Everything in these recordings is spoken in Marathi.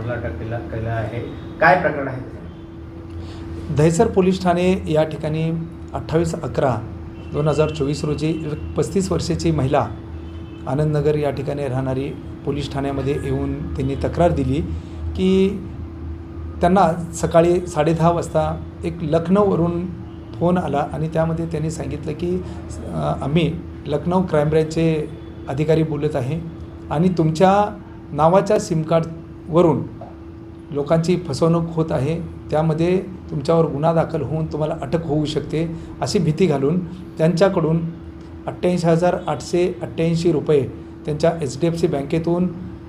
मजला अटक केला आहे. काय प्रकरण आहे? दहिसर पोलीस ठाणे या ठिकाणी 28/11/2024 रोजी 35 वर्षाची महिला आनंदनगर या ठिकाणी राहणारी पोलीस ठाण्यामध्ये येऊन त्यांनी तक्रार दिली की त्यांना सकाळी 10:30 वाजता एक लखनौवरून फोन आला आणि त्यामध्ये त्यांनी सांगितलं की आम्ही लखनौ क्राईम ब्रँचचे अधिकारी बोलत आहे आणि तुमच्या नावाच्या सिम कार्डवरून लोकांची फसवणूक होत आहे, त्यामध्ये तुमच्यावर गुन्हा दाखल होऊन तुम्हाला अटक होऊ शकते अशी भीती घालून त्यांच्याकडून 88,888 रुपये त्यांच्या HDFC बँकेतून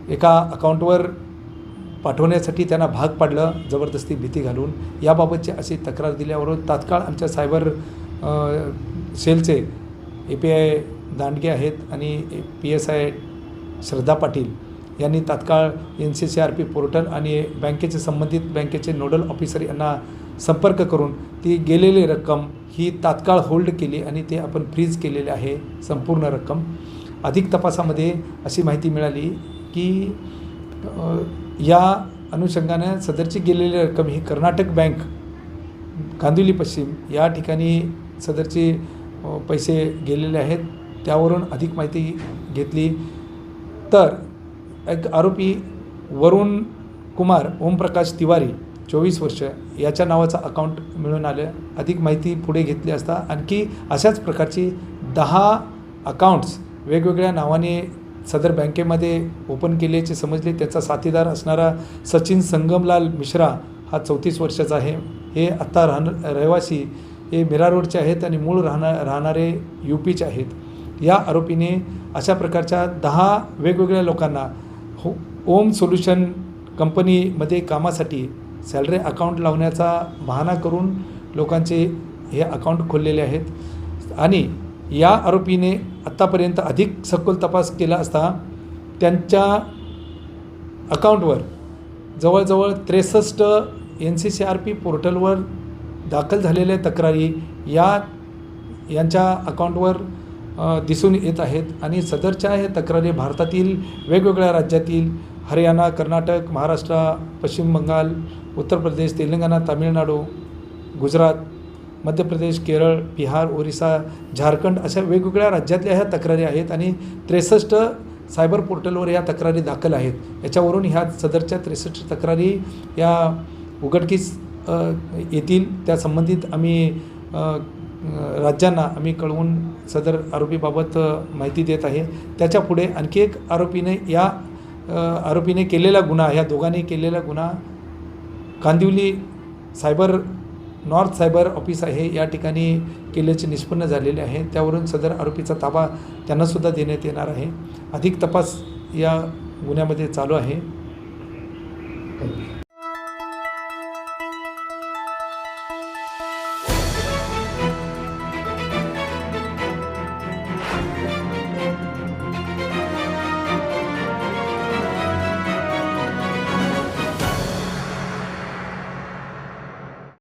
एका अकाउंटवर पाठवण्यासाठी त्यांना भाग पाडलं, जबरदस्ती भीती घालून. याबाबतची अशी तक्रार दिल्यावर तात्काळ आमच्या सायबर सेलचे API दांडगे आहेत आणि PSI श्रद्धा पाटील यांनी तात्काळ NCCRP पोर्टल आणि बँकेचे संबंधित बँकेचे नोडल ऑफिसर यांना संपर्क करून ती गेलेली रक्कम ही तात्काळ होल्ड केली आणि ते आपण फ्रीज केलेले आहे संपूर्ण रक्कम. अधिक तपासामध्ये अशी माहिती मिळाली की या अनुषंगाने सदरची गेलेली रक्कम ही कर्नाटक बँक कांदिवली पश्चिम या ठिकाणी सदरचे पैसे गेलेले आहेत. त्यावरून अधिक माहिती घेतली तर एक आरोपी वरुण कुमार ओमप्रकाश तिवारी 24 वर्ष याच्या नावाचं अकाउंट मिळून आलं. अधिक माहिती पुढे घेतली असता आणखी अशाच प्रकारची 10 अकाउंट्स वेगवेगळ्या नावाने सदर बँकेमध्ये ओपन केल्याचे समजले. त्याचा साथीदार असणारा सचिन संगमलाल मिश्रा हा 34 वर्षाचा आहे. हे आत्ता रहिवासी हे मीरा रोडचे आहेत आणि मूळ राहणारे UPचे आहेत. या आरोपीने अशा प्रकारच्या 10 वेगवेगळ्या लोकांना ओम सोल्युशन कंपनीमध्ये कामासाठी सॅलरी अकाउंट लावण्याचा बहाणा करून लोकांचे हे अकाउंट खोललेले आहेत आणि या आरोपीने आत्तापर्यंत अधिक सखोल तपास केला असता त्यांच्या अकाउंटवर जवळजवळ 63 NCCRP पोर्टलवर दाखल झालेल्या तक्रारी यांच्या अकाउंटवर दिसून येत आहेत आणि सदरच्या हे तक्रारी भारतातील वेगवेगळ्या राज्यातील हरियाणा, कर्नाटक, महाराष्ट्र, पश्चिम बंगाल, उत्तर प्रदेश, तेलंगणा, तामिळनाडू, गुजरात, मध्य प्रदेश, केरळ, बिहार, ओरिसा, झारखंड अशा वेगवेगळ्या राज्यातल्या ह्या तक्रारी आहेत आणि 63 सायबर पोर्टलवर या तक्रारी दाखल आहेत. याच्यावरून ह्या सदरच्या 63 तक्रारी या उघडकीस येतील. त्या संबंधित आम्ही राज्यांना आम्ही कळवून सदर आरोपीबाबत माहिती देत आहे. त्याच्या पुढे आणखी एक आरोपीने केलेला गुन्हा, ह्या दोघांनी केलेला गुन्हा कांदिवली नॉर्थ सायबर ऑफिस आहे या ठिकाणी केल्याचे निष्पन्न झालेले आहे. त्यावरून सदर आरोपीचा ताबा त्यांनासुद्धा देण्यात येणार आहे. अधिक तपास या गुन्ह्यामध्ये चालू आहे.